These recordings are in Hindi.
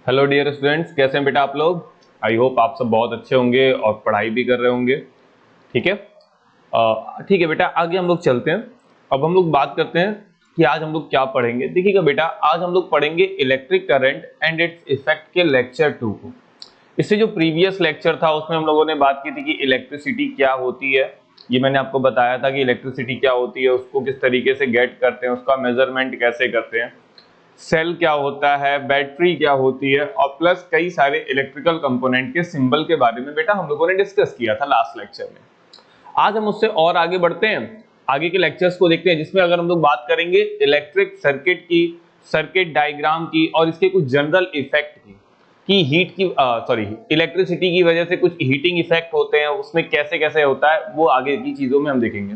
हेलो डियर स्टूडेंट्स, कैसे हैं बेटा आप लोग। आई होप आप सब बहुत अच्छे होंगे और पढ़ाई भी कर रहे होंगे। ठीक है। ठीक है बेटा, आगे हम लोग चलते हैं। अब हम लोग बात करते हैं कि आज हम लोग क्या पढ़ेंगे। देखिएगा बेटा, आज हम लोग पढ़ेंगे electric current and its effect के लेक्चर 2 को। इससे जो प्रीवियस लेक्चर था उसमें हम लोगों ने बात की थी कि इलेक्ट्रिसिटी क्या होती है। ये मैंने आपको बताया था कि इलेक्ट्रिसिटी क्या होती है, उसको किस तरीके से गेट करते हैं, उसका मेजरमेंट कैसे करते हैं, सेल क्या होता है, बैटरी क्या होती है, और प्लस कई सारे इलेक्ट्रिकल कंपोनेंट के सिंबल के बारे में बेटा हम लोगों ने डिस्कस किया था लास्ट लेक्चर में। आज हम उससे और आगे बढ़ते हैं, आगे के लेक्चर्स को देखते हैं, जिसमें अगर हम लोग बात करेंगे इलेक्ट्रिक सर्किट की, सर्किट डायग्राम की, और इसके कुछ जनरल इफेक्ट की, कि हीट की इलेक्ट्रिसिटी की वजह से कुछ हीटिंग इफेक्ट होते हैं, उसमें कैसे कैसे होता है वो आगे की चीजों में हम देखेंगे।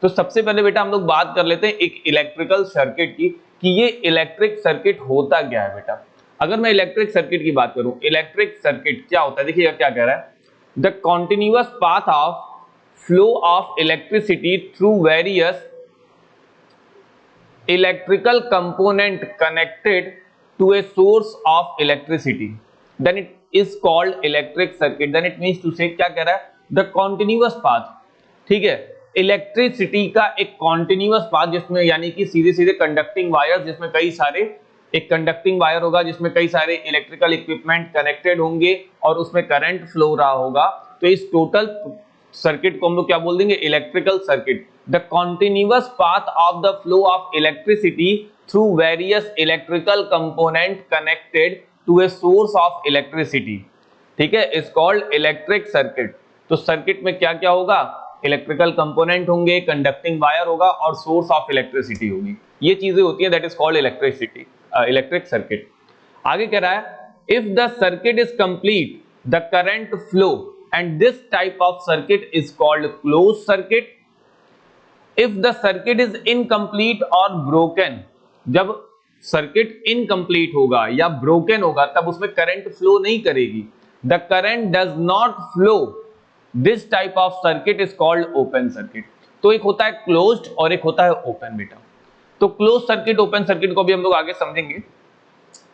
तो सबसे पहले बेटा हम लोग बात कर लेते हैं एक इलेक्ट्रिकल सर्किट की, कि ये इलेक्ट्रिक सर्किट होता क्या है बेटा। अगर मैं इलेक्ट्रिक सर्किट की बात करूं, इलेक्ट्रिक सर्किट क्या होता है, देखिएगा क्या कह रहा है। The continuous path of flow of electricity through various electrical component connected to a source of electricity, then it is called electric circuit. Then it means to say, क्या कह रहा है, the continuous path। ठीक है, इलेक्ट्रिसिटी का एक कॉन्टिन्यूअस पाथ, जिसमें यानी कि सीधे सीधे कंडक्टिंग वायर्स, जिसमें कई सारे, एक कंडक्टिंग वायर होगा जिसमें कई सारे इलेक्ट्रिकल इक्विपमेंट कनेक्टेड होंगे और उसमें करंट फ्लो रहा होगा, तो इस टोटल सर्किट को हम लोग क्या बोल देंगे, electrical circuit. The continuous path of the flow of electricity through various electrical component connected to a source of electricity, ठीक है, इज कॉल्ड इलेक्ट्रिक सर्किट। तो सर्किट में क्या क्या होगा, इलेक्ट्रिकल कंपोनेंट होंगे, कंडक्टिंग वायर होगा और सोर्स ऑफ इलेक्ट्रिसिटी होगी, ये चीजें होती है, that is called electricity, electric circuit. आगे कह रहा है, if the circuit is complete the current flow and this type of circuit is called closed circuit. If the circuit is incomplete or broken, जब सर्किट इनकम्प्लीट होगा या ब्रोकन होगा तब उसमें करंट फ्लो नहीं करेगी, the current does not flow, this type of circuit is called open circuit। तो एक होता है क्लोज्ड और एक होता है ओपन बेटा। तो क्लोज सर्किट, ओपन सर्किट को भी हम लोग आगे समझेंगे।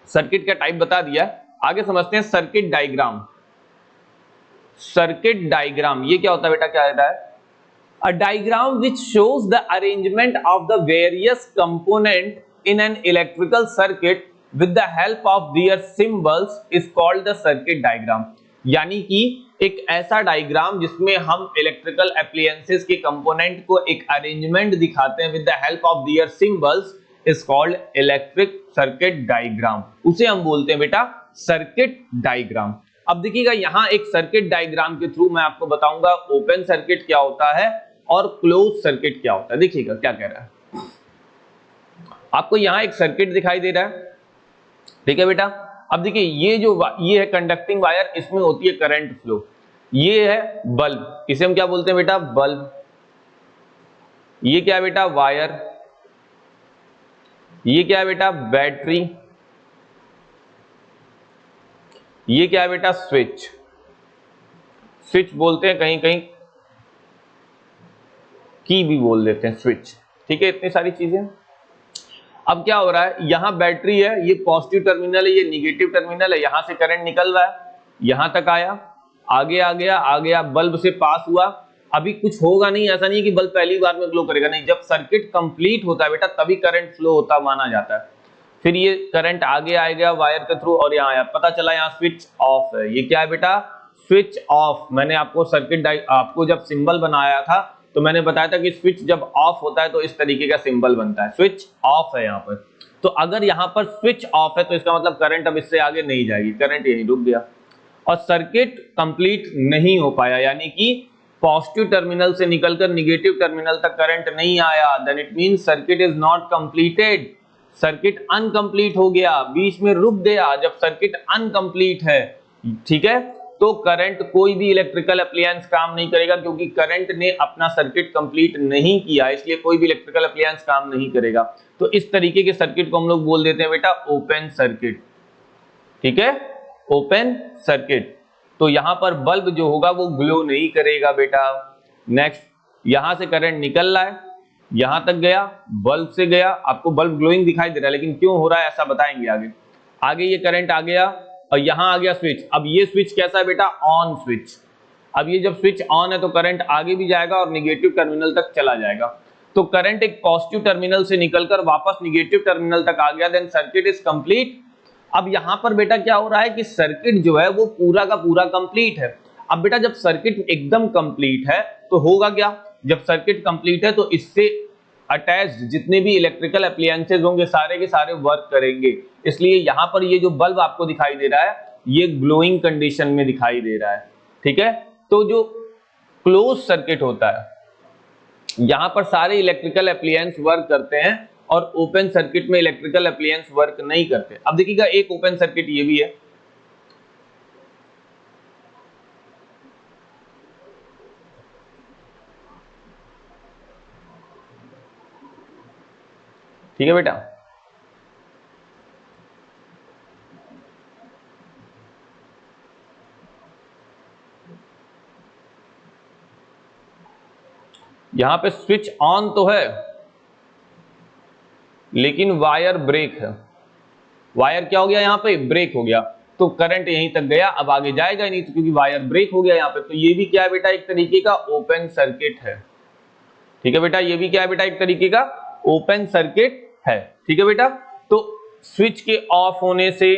सर्किट का टाइप बता दिया, आगे समझते हैं सर्किट डायग्राम। सर्किट डायग्राम ये क्या होता है बेटा, क्या होता है, a diagram which shows the arrangement of the various component in an electrical circuit with the help of their symbols is called the circuit diagram. यानी कि एक ऐसा डायग्राम जिसमें हम इलेक्ट्रिकल एप्लायंसेस के कंपोनेंट को एक अरेंजमेंट दिखाते हैं with the help of their symbols is called electric circuit diagram, उसे हम बोलते हैं बेटा सर्किट डायग्राम। अब देखिएगा यहां एक सर्किट डायग्राम के थ्रू मैं आपको बताऊंगा ओपन सर्किट क्या होता है और क्लोज सर्किट क्या होता है। देखिएगा क्या कह रहा है, आपको यहां एक सर्किट दिखाई दे रहा है, ठीक है बेटा। अब देखिए ये है कंडक्टिंग वायर, इसमें होती है करंट फ्लो। ये है बल्ब, इसे हम क्या बोलते हैं बेटा, बल्ब। ये क्या है बेटा, वायर। ये क्या है बेटा, बैटरी। ये क्या है बेटा, स्विच। स्विच बोलते हैं, कहीं कहीं की भी बोल देते हैं स्विच, ठीक है, इतनी सारी चीजें। अब क्या हो रहा है, यहां बैटरी है, ये पॉजिटिव टर्मिनल है, ये निगेटिव टर्मिनल है, यहां से करंट निकल रहा है, यहां तक आया, आगे आ गया, बल्ब से पास हुआ। अभी कुछ होगा नहीं, ऐसा नहीं है कि बल्ब पहली बार में ग्लो करेगा, नहीं, जब सर्किट कंप्लीट होता है बेटा तभी करंट फ्लो होता माना जाता है। फिर ये करंट आगे आएगा वायर के थ्रू और यहाँ आया, पता चला यहाँ स्विच ऑफ है। ये क्या है बेटा, स्विच ऑफ। मैंने आपको आपको जब सिंबल बनाया था तो मैंने बताया था कि स्विच जब ऑफ होता है तो इस तरीके का सिंबल बनता है, स्विच ऑफ है यहाँ पर। तो अगर यहाँ पर स्विच ऑफ है तो इसका मतलब करंट अब इससे आगे नहीं जाएगी, करंट यहीं रुक गया और सर्किट कंप्लीट नहीं हो पाया, यानी कि पॉजिटिव टर्मिनल से निकलकर निगेटिव टर्मिनल तक करंट नहीं आया, then it means circuit is not completed. Circuit incomplete हो गया, बीच में रुक गया। जब सर्किट अनकंप्लीट है, ठीक है, तो करंट, कोई भी इलेक्ट्रिकल अप्लायंस काम नहीं करेगा, क्योंकि करंट ने अपना सर्किट कंप्लीट नहीं किया, इसलिए कोई भी इलेक्ट्रिकल अप्लायंस काम नहीं करेगा। तो इस तरीके के सर्किट को हम लोग बोल देते हैं बेटा ओपन सर्किट, ठीक है, ओपन सर्किट। तो यहां पर बल्ब जो होगा वो ग्लो नहीं करेगा बेटा। नेक्स्ट, यहां से करंट निकल रहा है, यहां तक गया, बल्ब से गया, आपको बल्ब ग्लोइंग दिखाई दे रहा है, लेकिन क्यों हो रहा है ऐसा बताएंगे आगे। आगे ये करंट आ गया, और यहां आ गया स्विच। अब ये स्विच कैसा है बेटा, ऑन स्विच। अब ये जब स्विच ऑन है तो करंट आगे भी जाएगा और निगेटिव टर्मिनल तक चला जाएगा। तो करंट एक पॉजिटिव टर्मिनल से निकलकर वापस निगेटिव टर्मिनल तक आ गया, देन सर्किट इज कंप्लीट। अब यहां पर बेटा क्या हो रहा है कि सर्किट जो है वो पूरा का पूरा कंप्लीट है। अब बेटा जब सर्किट एकदम कंप्लीट है तो होगा क्या, जब सर्किट कंप्लीट है तो इससे अटैच्ड जितने भी इलेक्ट्रिकल एप्लायंसेस होंगे सारे के सारे वर्क करेंगे। इसलिए यहां पर ये जो बल्ब आपको दिखाई दे रहा है ये ग्लोइंग कंडीशन में दिखाई दे रहा है। ठीक है, तो जो क्लोज सर्किट होता है यहां पर सारे इलेक्ट्रिकल एप्लायंस वर्क करते हैं और ओपन सर्किट में इलेक्ट्रिकल एप्लायंस वर्क नहीं करते। अब देखिएगा एक ओपन सर्किट ये भी है, ठीक है बेटा। यहां पे स्विच ऑन तो है लेकिन वायर ब्रेक है। वायर क्या हो गया, यहां पे ब्रेक हो गया, तो करंट यहीं तक गया, अब आगे जाएगा नहीं, तो क्योंकि वायर ब्रेक हो गया यहां पे। तो ये भी क्या है बेटा, एक तरीके का ओपन सर्किट है। ठीक है बेटा, ये भी क्या है बेटा, एक तरीके का ओपन सर्किट है। ठीक है बेटा, तो स्विच के ऑफ होने से,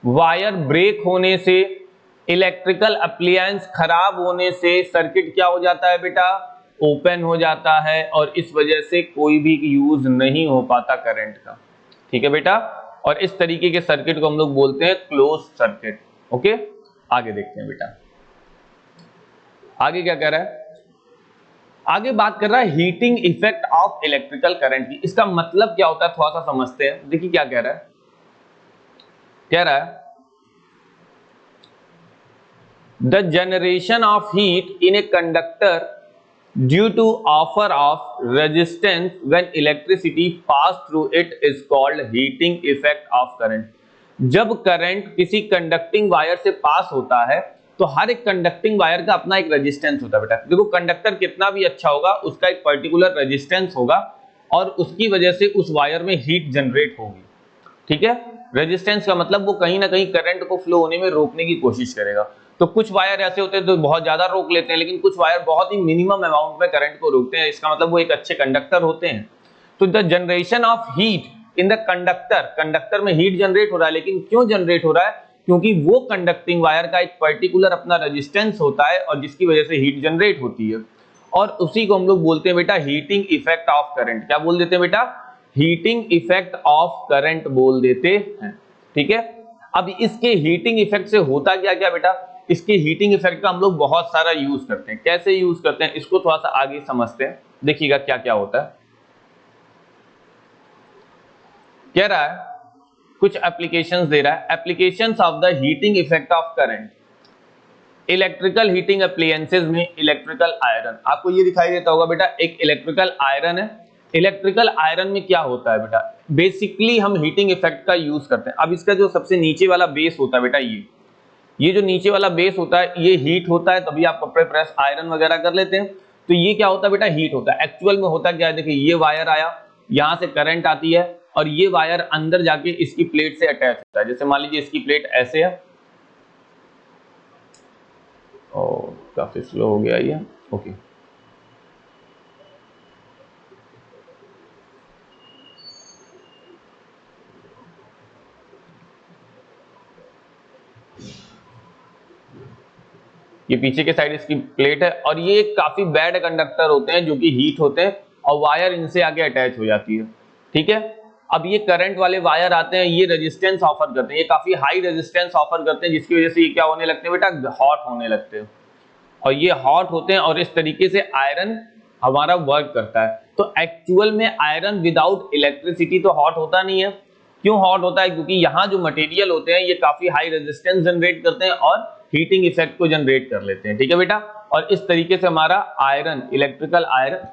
वायर ब्रेक होने से, इलेक्ट्रिकल अप्लायंस खराब होने से सर्किट क्या हो जाता है बेटा, ओपन हो जाता है, और इस वजह से कोई भी यूज नहीं हो पाता करंट का। ठीक है बेटा, और इस तरीके के सर्किट को हम लोग बोलते हैं क्लोज सर्किट। ओके, आगे देखते हैं बेटा, आगे क्या कह रहा है, आगे बात कर रहा है heating effect of electrical current की। इसका मतलब क्या होता है थोड़ा सा समझते हैं। देखिए क्या कह रहा है, कह रहा है the generation of heat in a conductor due to offer of resistance when electricity pass through it is called heating effect of current. जब करंट किसी कंडक्टिंग वायर से पास होता है तो हर एक कंडक्टिंग वायर का अपना एक रेजिस्टेंस होता है बेटा। देखो कंडक्टर कितना भी अच्छा होगा उसका एक पर्टिकुलर रेजिस्टेंस होगा और उसकी वजह से उस वायर में हीट जनरेट होगी। ठीक है, रेजिस्टेंस का मतलब वो कहीं ना कहीं करंट को फ्लो होने में रोकने की कोशिश करेगा। तो कुछ वायर ऐसे होते हैं जो बहुत ज्यादा रोक लेते हैं, लेकिन कुछ वायर बहुत ही मिनिमम अमाउंट में करंट को रोकते हैं, इसका मतलब वो एक अच्छे कंडक्टर होते हैं। तो the generation of heat in the conductor, conductor में हीट जनरेट हो रहा है, लेकिन क्यों जनरेट हो रहा है, क्योंकि वो कंडक्टिंग वायर का एक पर्टिकुलर अपना रेजिस्टेंस होता है और जिसकी वजह से हीट जनरेट होती है, और उसी को हम लोग बोलते हैं बेटा हीटिंग इफेक्ट ऑफ करंट। क्या बोल देते हैं बेटा, हीटिंग इफेक्ट ऑफ करंट बोल देते हैं। ठीक है, अब इसके हीटिंग इफेक्ट से होता क्या क्या बेटा, इसके हीटिंग इफेक्ट का हम लोग बहुत सारा यूज करते हैं। कैसे यूज करते हैं इसको थोड़ा सा आगे समझते हैं, देखिएगा क्या क्या होता है। कह रहा है कुछ एप्लीकेशंस दे रहा है, applications of the heating effect of current electrical heating appliances में इलेक्ट्रिकल आयरन। आपको ये दिखाई देता होगा बेटा, एक इलेक्ट्रिकल आयरन है। इलेक्ट्रिकल आयरन में क्या होता है बेटा, बेसिकली हम हीटिंग इफेक्ट का यूज करते हैं। अब इसका जो सबसे नीचे वाला बेस होता है बेटा, ये जो नीचे वाला बेस होता है ये हीट होता है, तभी आप कपड़े प्रेस आयरन वगैरह कर लेते हैं। तो ये क्या होता है बेटा, हीट होता है। एक्चुअल में होता क्या है, देखिए ये वायर आया, यहां से करंट आती है और ये वायर अंदर जाके इसकी प्लेट से अटैच होता है। जैसे मान लीजिए इसकी प्लेट ऐसे है, और काफी स्लो हो गया ये, ओके। ये पीछे के साइड इसकी प्लेट है और ये काफी बैड कंडक्टर होते हैं जो कि हीट होते हैं और वायर इनसे आगे अटैच हो जाती है। ठीक है, अब ये करंट वाले वायर आते हैं, ये रेजिस्टेंस ऑफर करते हैं, ये काफी हाई रेजिस्टेंस ऑफर करते हैं, जिसकी वजह से ये क्या होने लगते हैं बेटा, हॉट होने लगते हैं। और ये हॉट होते हैं और इस तरीके से आयरन हमारा वर्क करता है। तो एक्चुअल में आयरन विदाउट इलेक्ट्रिसिटी तो हॉट होता नहीं है। क्यों हॉट होता है, क्योंकि यहाँ जो मटेरियल होते हैं ये काफी हाई रेजिस्टेंस जनरेट करते हैं और हीटिंग इफेक्ट को जनरेट कर लेते हैं। ठीक है बेटा, और इस तरीके से हमारा आयरन, इलेक्ट्रिकल आयरन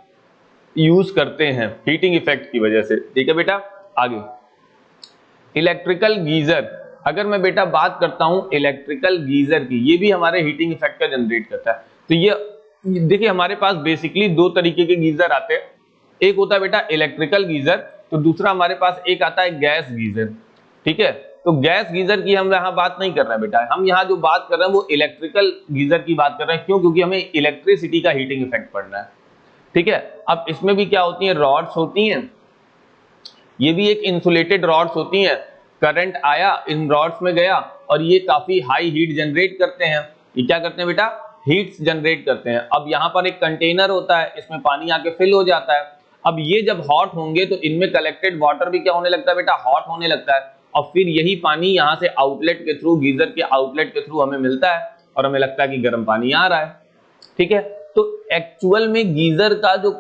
यूज करते हैं हीटिंग इफेक्ट की वजह से। ठीक है बेटा, आगे इलेक्ट्रिकल गीजर, अगर मैं बेटा बात करता हूं इलेक्ट्रिकल गीजर की, ये भी हमारे हीटिंग इफेक्ट का जनरेट करता है। तो ये देखिए हमारे पास बेसिकली दो तरीके के गीजर आते हैं, एक होता है बेटा इलेक्ट्रिकल गीजर, तो दूसरा हमारे पास एक आता है गैस गीजर। ठीक है, तो गैस गीजर की हम यहाँ बात नहीं कर रहे हैं बेटा, हम यहाँ जो बात कर रहे हैं वो इलेक्ट्रिकल गीजर की बात कर रहे हैं। क्यों? क्योंकि हमें इलेक्ट्रिसिटी का हीटिंग इफेक्ट पड़ना है, ठीक है। अब इसमें भी क्या होती है, रॉड्स होती हैं, ये भी एक इंसुलेटेड रॉड्स होती हैं। करंट आया, इन रॉड्स में गया और ये काफी हाई हीट जनरेट करते हैं। ये क्या करते हैं बेटा, हीट्स जनरेट करते हैं। अब यहाँ पर एक कंटेनर होता है, इसमें पानी आके फिल हो जाता है। अब ये जब हॉट होंगे तो इनमें कलेक्टेड वाटर भी क्या होने लगता है बेटा, हॉट होने लगता है। और फिर यही पानी यहाँ से आउटलेट के थ्रू, गीजर के आउटलेट के थ्रू हमें मिलता है और हमें लगता है कि गर्म पानी आ रहा है, ठीक है। तो एक्चुअल में गीजर का जो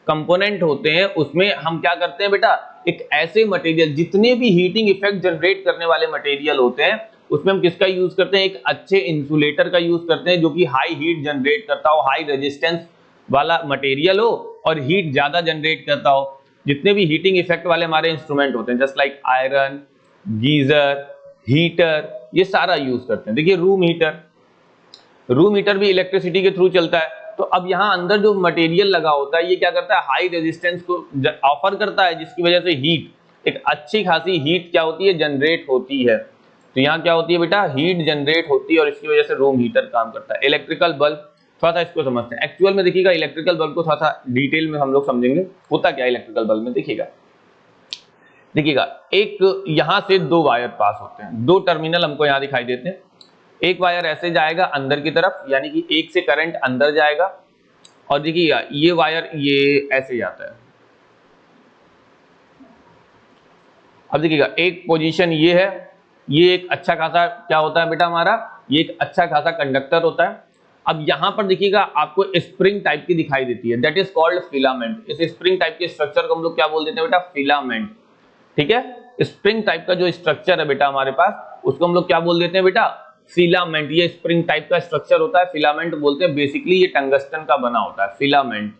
कंपोनेंट होते हैं उसमें हम क्या करते हैं बेटा, एक ऐसे मटेरियल, जितने भी हीटिंग इफेक्ट जनरेट करने वाले मटेरियल होते हैं उसमें हम किसका यूज करते हैं, एक अच्छे इंसुलेटर का यूज करते हैं जो कि हाई हीट जनरेट करता हो, हाई रेजिस्टेंस वाला मटेरियल हो और हीट ज्यादा जनरेट करता हो। जितने भी हीटिंग इफेक्ट वाले हमारे इंस्ट्रूमेंट होते हैं, just like iron, geyser, heater, ये सारा यूज करते हैं। देखिए रूम हीटर भी इलेक्ट्रिसिटी के थ्रू चलता है। तो अब यहाँ अंदर जो मटेरियल लगा होता है ये क्या करता है, हाई रेजिस्टेंस को ऑफर करता है, जिसकी वजह से हीट, एक अच्छी खासी हीट क्या होती है, जनरेट होती है। तो यहाँ क्या होती है बेटा, हीट जनरेट होती है और इसकी वजह से रूम हीटर काम करता है। इलेक्ट्रिकल बल्ब, थोड़ा सा इसको समझते हैं। एक्चुअल में देखिएगा इलेक्ट्रिकल बल्ब को थोड़ा सा डिटेल में हम लोग समझेंगे, होता क्या है इलेक्ट्रिकल बल्ब में। देखिएगा एक यहाँ से दो वायर पास होते हैं, दो टर्मिनल हमको यहाँ दिखाई देते हैं। एक वायर ऐसे जाएगा अंदर की तरफ, यानी कि एक से करंट अंदर जाएगा, और देखिएगा ये वायर ये ऐसे जाता है। अब देखिएगा एक पोजीशन ये है, ये एक अच्छा खासा क्या होता है बेटा हमारा, ये एक अच्छा खासा कंडक्टर होता है। अब यहाँ पर देखिएगा आपको स्प्रिंग टाइप की दिखाई देती है, दैट इज कॉल्ड फिलामेंट। इस स्प्रिंग टाइप के स्ट्रक्चर को हम लोग क्या बोल देते हैं बेटा, फिलामेंट, ठीक है। स्प्रिंग टाइप का जो स्ट्रक्चर है बेटा हमारे पास, उसको हम लोग क्या बोल देते हैं बेटा, फिलामेंट। ये स्प्रिंग टाइप का स्ट्रक्चर होता है, फिलामेंट बोलते हैं। बेसिकली ये टंगस्टन का बना होता है फिलामेंट।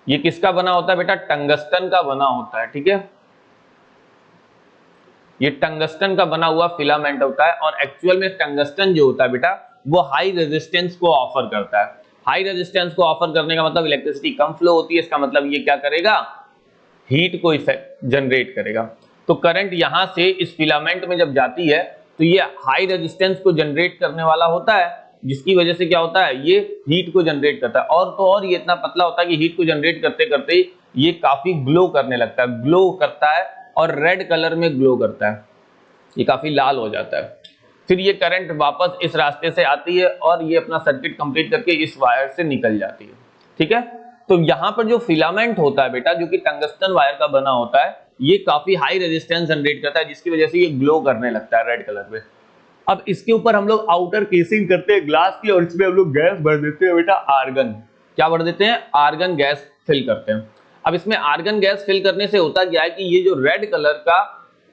ये किसका बना होता है बेटा, टंगस्टन का बना होता है, ठीक है। ये टंगस्टन का बना हुआ फिलामेंट होता है। और एक्चुअल में टंगस्टन जो होता है बेटा वो हाई रेजिस्टेंस को ऑफर करता है। हाई रेजिस्टेंस को ऑफर करने का मतलब इलेक्ट्रिसिटी कम फ्लो होती है, इसका मतलब ये क्या करेगा, हीट को इफेक्ट जनरेट करेगा। तो करंट यहां से इस फिलामेंट में जब जाती है तो ये हाई रेजिस्टेंस को जनरेट करने वाला होता है, जिसकी वजह से क्या होता है, ये हीट को जनरेट करता है। और तो और ये इतना पतला होता है कि हीट को जनरेट करते करते ये काफी ग्लो करने लगता है, ग्लो करता है और रेड कलर में ग्लो करता है, ये काफी लाल हो जाता है। फिर ये करंट वापस इस रास्ते से आती है और ये अपना सर्किट कंप्लीट करके इस वायर से निकल जाती है, ठीक है। तो यहाँ पर जो फिलामेंट होता है बेटा, जो कि टंगस्टन वायर का बना होता है, ये काफी हाई रेजिस्टेंस जनरेट करता है, जिसकी वजह से ये ग्लो करने लगता है रेड कलर में। अब इसके ऊपर हम लोग आउटर केसिंग करते हैं ग्लास की, और इसमें हम लोग गैस भर देते हैं बेटा, आर्गन। क्या भर देते हैं, आर्गन गैस फिल करते हैं। अब इसमें आर्गन गैस फिल करने से होता क्या है कि ये जो रेड कलर का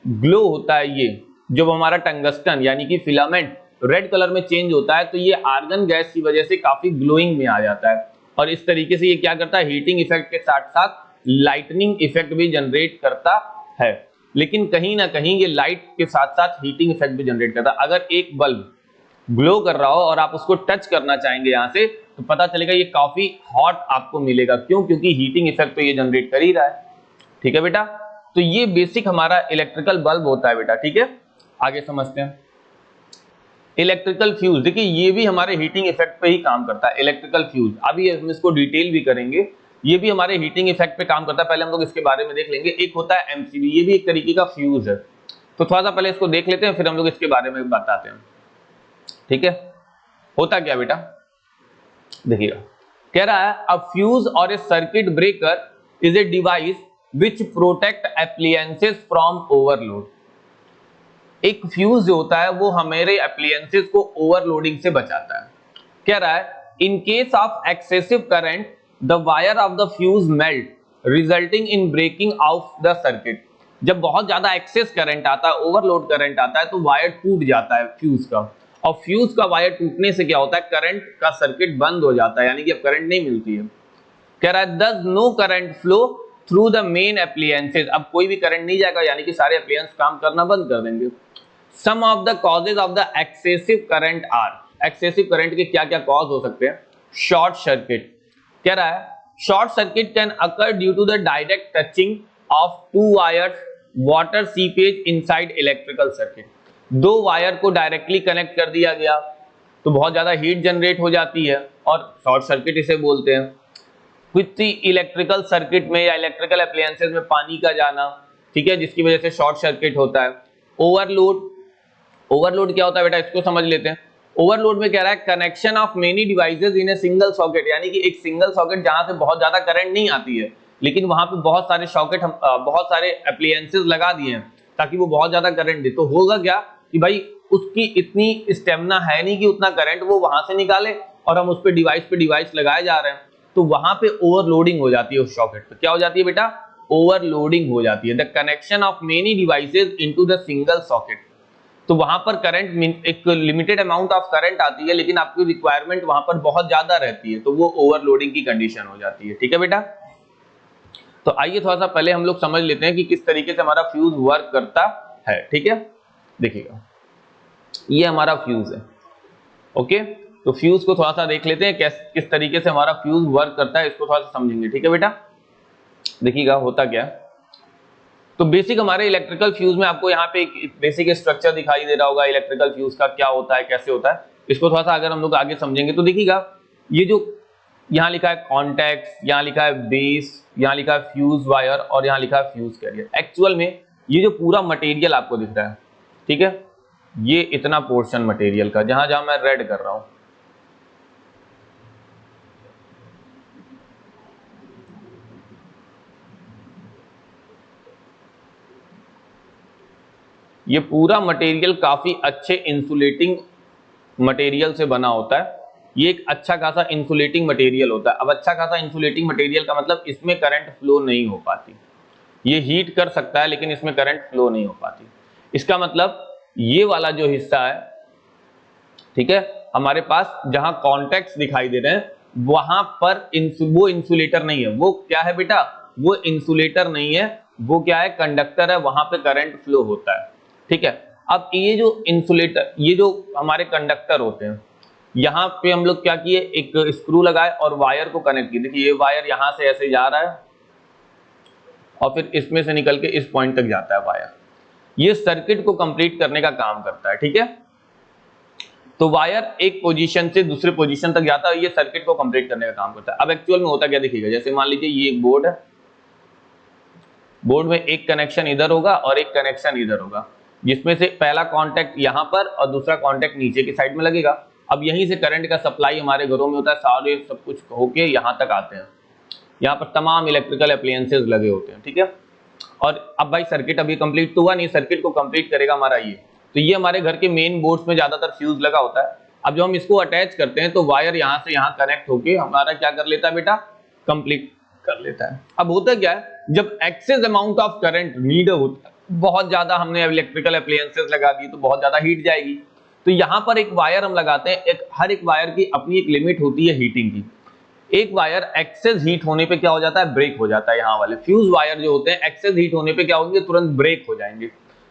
ग्लो होता है, ये जो हमारा टंगस्टन यानी कि फिलामेंट रेड कलर में चेंज होता है, तो ये आर्गन गैस की वजह से काफी ग्लोइंग में आ जाता है। और इस तरीके से ये क्या करता है, हीटिंग इफेक्ट के साथ साथ लाइटनिंग इफेक्ट भी जनरेट करता है। लेकिन कहीं ना कहीं ये लाइट के साथ साथ हीटिंग इफेक्ट भी जनरेट करता है। अगर एक बल्ब ग्लो कर रहा हो और आप उसको टच करना चाहेंगे यहाँ से, तो पता चलेगा ये काफी हॉट आपको मिलेगा। क्यों? क्योंकि हीटिंग इफेक्ट तो ये जनरेट कर ही रहा है, ठीक है बेटा। तो ये बेसिक हमारा इलेक्ट्रिकल बल्ब होता है बेटा, ठीक है। आगे समझते हैं इलेक्ट्रिकल फ्यूज। देखिए ये भी हमारे हीटिंग इफेक्ट पे ही काम करता है, इलेक्ट्रिकल फ्यूज। अभी हम इसको डिटेल भी करेंगे, ये भी हमारे हीटिंग इफेक्ट पे काम करता है। पहले हम लोग इसके बारे में देख लेंगे। एक होता है एमसीबी, ये भी एक तरीके का फ्यूज है। तो थोड़ा सा पहले इसको देख लेते हैं, फिर हम लोग इसके बारे में बताते हैं, ठीक है। होता क्या बेटा, देखिएगा, कह रहा है a fuse or a circuit breaker is a device which protect appliances from overload. एक फ्यूज जो होता है वो हमारे एप्लायंसेस को ओवरलोडिंग से बचाता है। कह रहा है in case of excessive current the wire of the fuse melt resulting in breaking of the circuit. जब बहुत ज्यादा एक्सेस करंट आता है, ओवरलोड करंट आता है, तो वायर टूट जाता है फ्यूज का। और फ्यूज का वायर टूटने से क्या होता है, करंट का सर्किट बंद हो जाता है, यानी कि अब करंट नहीं मिलती है। कह रहा है thus no current flow through the main appliances. अब कोई भी करंट नहीं जाएगा, यानी कि सारे एप्लायंस काम करना बंद कर देंगे। Some of the causes of the excessive current are. Excessive current के क्या क्या कॉज हो सकते हैं, शॉर्ट सर्किट। कह रहा है short circuit can occur due to the direct touching of two wires water seepage inside electrical circuit. दो वायर को डायरेक्टली कनेक्ट कर दिया गया तो बहुत ज्यादा हीट जनरेट हो जाती है और शॉर्ट सर्किट इसे बोलते हैं। कुछ इलेक्ट्रिकल सर्किट में या इलेक्ट्रिकल अप्लायंसेस में पानी का जाना, ठीक है, जिसकी वजह से शॉर्ट सर्किट होता है। ओवरलोड, ओवरलोड क्या होता है बेटा, इसको समझ लेते हैं। ओवरलोड में कह रहा है connection of many devices in a single socket, यानी कि एक सिंगल सॉकेट जहां से बहुत ज्यादा करंट नहीं आती है लेकिन वहां पे बहुत सारे सॉकेट हम बहुत सारे अप्लायंसेस लगा दिए हैं ताकि वो बहुत ज्यादा करंट दे। तो होगा क्या कि भाई उसकी इतनी स्टेमिना है नहीं कि उतना करंट वो वहां से निकाले और हम उस पे डिवाइस लगाए जा रहे हैं, तो वहां पे ओवरलोडिंग हो जाती है उस सॉकेट पे। क्या हो जाती है बेटा, ओवरलोडिंग हो जाती है। The connection of many devices into the single socket, तो वहां पर करंट एक लिमिटेड अमाउंट ऑफ करंट आती है लेकिन आपकी रिक्वायरमेंट वहां पर बहुत ज्यादा रहती है, तो वो ओवरलोडिंग की कंडीशन हो जाती है। ठीक है बेटा, तो आइए थोड़ा सा पहले हम लोग समझ लेते हैं कि किस तरीके से हमारा फ्यूज वर्क करता है। ठीक है, देखिएगा ये हमारा फ्यूज है। ओके, तो फ्यूज को थोड़ा सा देख लेते हैं किस तरीके से हमारा फ्यूज वर्क करता है, इसको थोड़ा सा समझेंगे। ठीक है बेटा, देखिएगा होता क्या है। तो बेसिक हमारे इलेक्ट्रिकल फ्यूज में आपको यहाँ पे एक बेसिक स्ट्रक्चर दिखाई दे रहा होगा इलेक्ट्रिकल फ्यूज का, क्या होता है कैसे होता है, इसको थोड़ा सा अगर हम लोग आगे समझेंगे तो देखिएगा ये जो यहाँ लिखा है कॉन्टैक्ट्स, यहाँ लिखा है बेस, यहाँ लिखा है फ्यूज वायर और यहाँ लिखा है फ्यूज कैरियर। एक्चुअल में ये जो पूरा मटेरियल आपको दिख रहा है, ठीक है, ये इतना पोर्शन मटेरियल का जहां जहां मैं रेड कर रहा हूं, ये पूरा मटेरियल काफी अच्छे इंसुलेटिंग मटेरियल से बना होता है। ये एक अच्छा खासा इंसुलेटिंग मटेरियल होता है। अब अच्छा खासा इंसुलेटिंग मटेरियल का मतलब इसमें करंट फ्लो नहीं हो पाती, ये हीट कर सकता है लेकिन इसमें करंट फ्लो नहीं हो पाती। इसका मतलब ये वाला जो हिस्सा है, ठीक है, हमारे पास जहां कॉन्टैक्ट्स दिखाई दे रहे हैं वहां पर वो इंसुलेटर नहीं है। वो क्या है बेटा, वो इंसुलेटर नहीं है, वो क्या है, कंडक्टर है, वहां पे करंट फ्लो होता है। ठीक है, अब ये जो इंसुलेटर, ये जो हमारे कंडक्टर होते हैं, यहाँ पे हम लोग क्या किए, एक स्क्रू लगाए और वायर को कनेक्ट किए। देखिए ये वायर यहाँ से ऐसे जा रहा है और फिर इसमें से निकल के इस पॉइंट तक जाता है वायर, ये सर्किट को कंप्लीट करने का काम करता है। ठीक है, तो वायर एक पोजीशन से दूसरे पोजीशन तक जाता है, ये सर्किट को कंप्लीट करने का काम करता है। अब एक्चुअल में होता क्या देखिएगा, जैसे मान लीजिए ये एक बोर्ड है, बोर्ड में एक कनेक्शन इधर होगा और एक कनेक्शन इधर होगा, जिसमें से पहला कॉन्टैक्ट यहाँ पर और दूसरा कॉन्टैक्ट नीचे की साइड में लगेगा। अब यहीं से करंट का सप्लाई हमारे घरों में होता है, सारे सब कुछ होके यहाँ तक आते हैं, यहाँ पर तमाम इलेक्ट्रिकल अप्लायंसेस लगे होते हैं। ठीक है, और अब भाई सर्किट अभी कंप्लीट तो हुआ नहीं, सर्किट को कंप्लीट करेगा हमारा ये, तो ये हमारे घर के मेन बोर्ड्स में ज्यादातर फ्यूज लगा होता है। अब जब हम इसको अटैच करते हैं तो वायर यहाँ से यहाँ कनेक्ट होके हमारा क्या कर लेता है बेटा, कंप्लीट कर लेता है। अब होता क्या है, जब excess amount of current need होता है, बहुत ज्यादा हमने इलेक्ट्रिकल अप्लायंसेस लगा दी तो बहुत ज्यादा हीट जाएगी, तो यहाँ पर एक वायर हम लगाते हैं। हर एक वायर की अपनी एक लिमिट होती है हीटिंग की। एक वायर एक्सेस हीट होने पे क्या हो जाता है, ब्रेक हो जाता है। यहाँ वाले फ्यूज वायर जो होते हैं एक्सेस हीट होने पे क्या होंगे, तुरंत ब्रेक हो जाएंगे।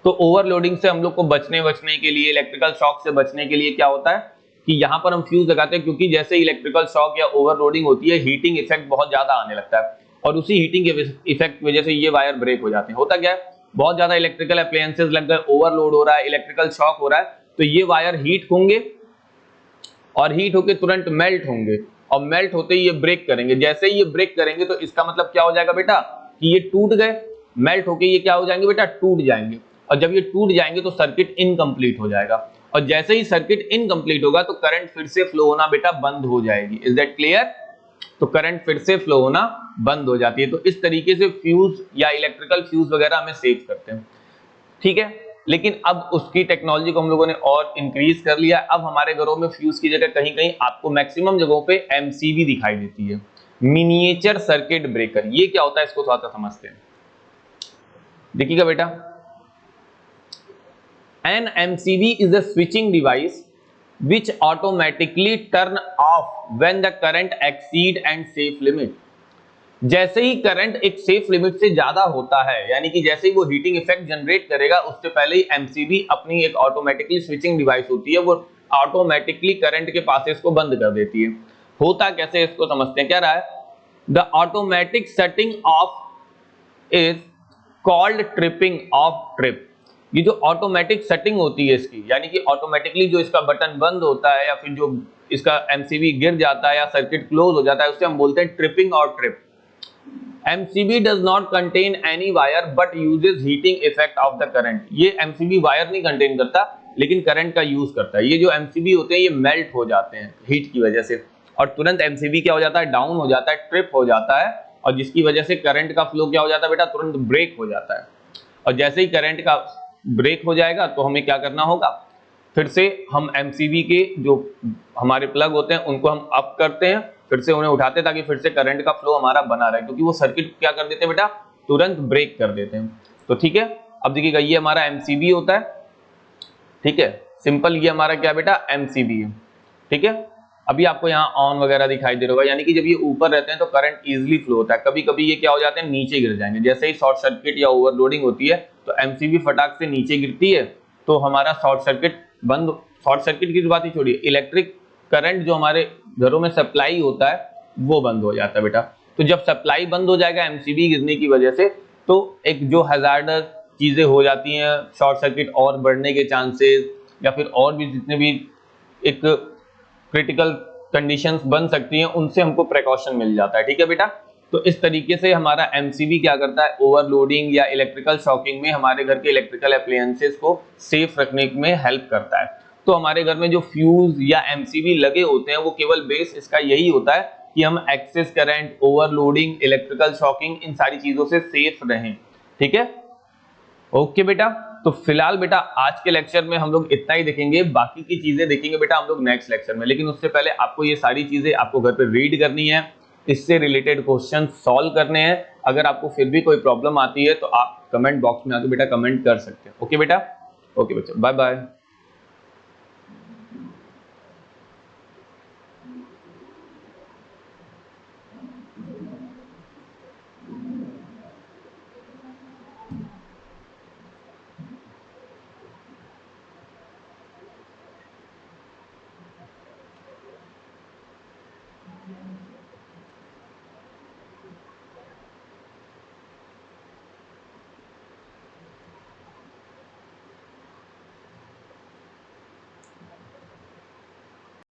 तो ओवरलोडिंग से हम लोग को बचने के लिए, इलेक्ट्रिकल शॉक से बचने के लिए क्या होता है कि यहाँ पर हम फ्यूज लगाते हैं, क्योंकि जैसे इलेक्ट्रिकल शॉक या ओवरलोडिंग होती है हीटिंग इफेक्ट बहुत ज्यादा आने लगता है और उसी हीटिंग इफेक्ट वजह से ये वायर ब्रेक हो जाते हैं। होता क्या है, बहुत ज्यादा इलेक्ट्रिकल अप्लायंसेस लग गए, ओवरलोड हो रहा है, इलेक्ट्रिकल शॉक हो रहा है, तो ये वायर हीट होंगे और हीट होके तुरंत मेल्ट होंगे और मेल्ट होते ही ये ब्रेक करेंगे। जैसे ही ये ब्रेक करेंगे तो इसका मतलब क्या हो जाएगा बेटा कि ये टूट गए, मेल्ट होके ये क्या हो जाएंगे बेटा, टूट जाएंगे। और जब ये टूट जाएंगे तो सर्किट इनकम्प्लीट हो जाएगा और जैसे ही सर्किट इनकम्प्लीट होगा तो करंट फिर से फ्लो होना बेटा बंद हो जाएगी। Is that clear? तो करंट फिर से फ्लो होना बंद हो जाती है। तो इस तरीके से फ्यूज या इलेक्ट्रिकल फ्यूज वगैरह हमें सेव करते हैं। ठीक है, लेकिन अब उसकी टेक्नोलॉजी को हम लोगों ने और इंक्रीज कर लिया। अब हमारे घरों में फ्यूज की जगह कहीं कहीं आपको मैक्सिमम जगहों पे एमसीबी दिखाई देती है, मिनिएचर सर्किट ब्रेकर। ये क्या होता है इसको थोड़ा सा समझते हैं। देखिएगा बेटा, an MCB is a switching device which automatically turn off when the current exceed and safe limit। जैसे ही करंट एक सेफ लिमिट से ज्यादा होता है, यानी कि जैसे ही वो हीटिंग इफेक्ट जनरेट करेगा उससे पहले ही एमसीबी अपनी एक ऑटोमेटिकली स्विचिंग डिवाइस होती है, वो ऑटोमेटिकली करंट के पासेस को बंद कर देती है। होता कैसे इसको समझते हैं। क्या रहा है, the automatic setting of is called tripping of trip. ये जो ऑटोमेटिक सेटिंग होती है इसकी, यानी कि ऑटोमेटिकली जो इसका बटन बंद होता है या फिर जो इसका एमसीबी गिर जाता है या सर्किट क्लोज हो जाता है, उससे हम बोलते हैं ट्रिपिंग और trip. MCB does not contain any wire but uses heating effect of the current। ये MCB वायर नहीं कंटेन करता लेकिन करंट का यूज करता है। ये जो MCB होते हैं ये मेल्ट हो जाते हैं हीट की वजह से और तुरंत MCB क्या हो जाता है, डाउन हो जाता है, ट्रिप हो जाता है और जिसकी वजह से करंट का फ्लो क्या हो जाता है बेटा, तुरंत ब्रेक हो जाता है। और जैसे ही करंट का ब्रेक हो जाएगा तो हमें क्या करना होगा, फिर से हम MCB के जो हमारे प्लग होते हैं उनको हम अप करते हैं, फिर से उन्हें उठाते हैं ताकि फिर से करंट का फ्लो हमारा बना रहे, क्योंकि वो सर्किट क्या कर देते हैं बेटा, तुरंत ब्रेक कर देते हैं। तो ठीक है, अब देखिएगा ये हमारा MCB होता है, ठीक है, सिंपल ये हमारा क्या बेटा MCB है। ठीक है, अभी आपको यहाँ ऑन वगैरह दिखाई दे रहा होगा, यानी कि जब ये ऊपर रहते हैं तो करंट इजीली फ्लो होता है। कभी कभी ये क्या हो जाते हैं, नीचे गिर जाएंगे। जैसे ही शॉर्ट सर्किट या ओवरलोडिंग होती है तो MCB फटाक से नीचे गिरती है तो हमारा शॉर्ट सर्किट बंद। शॉर्ट सर्किट की बात ही छोड़िए, इलेक्ट्रिक करंट जो हमारे घरों में सप्लाई होता है वो बंद हो जाता है बेटा। तो जब सप्लाई बंद हो जाएगा MCB गिरने की वजह से, तो एक जो हैजार्डस चीजें हो जाती हैं, शॉर्ट सर्किट और बढ़ने के चांसेस या फिर और भी जितने भी एक क्रिटिकल कंडीशंस बन सकती हैं, उनसे हमको प्रिकॉशन मिल जाता है। ठीक है बेटा, तो इस तरीके से हमारा MCB क्या करता है, ओवरलोडिंग या इलेक्ट्रिकल शॉकिंग में हमारे घर के इलेक्ट्रिकल अप्लायंसेस को सेफ रखने में हेल्प करता है। तो हमारे घर में जो फ्यूज या MCB लगे होते हैं वो केवल बेस इसका यही होता है कि हम excess current, overloading, electrical shocking, इन सारी चीजों से सेफ रहें। ठीक है, ओके बेटा। तो फिलहाल बेटा आज के लेक्चर में हम लोग इतना ही देखेंगे, बाकी की चीजें देखेंगे बेटा हम लोग नेक्स्ट लेक्चर में। लेकिन उससे पहले आपको ये सारी चीजें आपको घर पे रीड करनी है, इससे रिलेटेड क्वेश्चन सॉल्व करने हैं। अगर आपको फिर भी कोई प्रॉब्लम आती है तो आप कमेंट बॉक्स में आके बेटा कमेंट कर सकते हैं। ओके बेटा, ओके बच्चों, बाय बाय।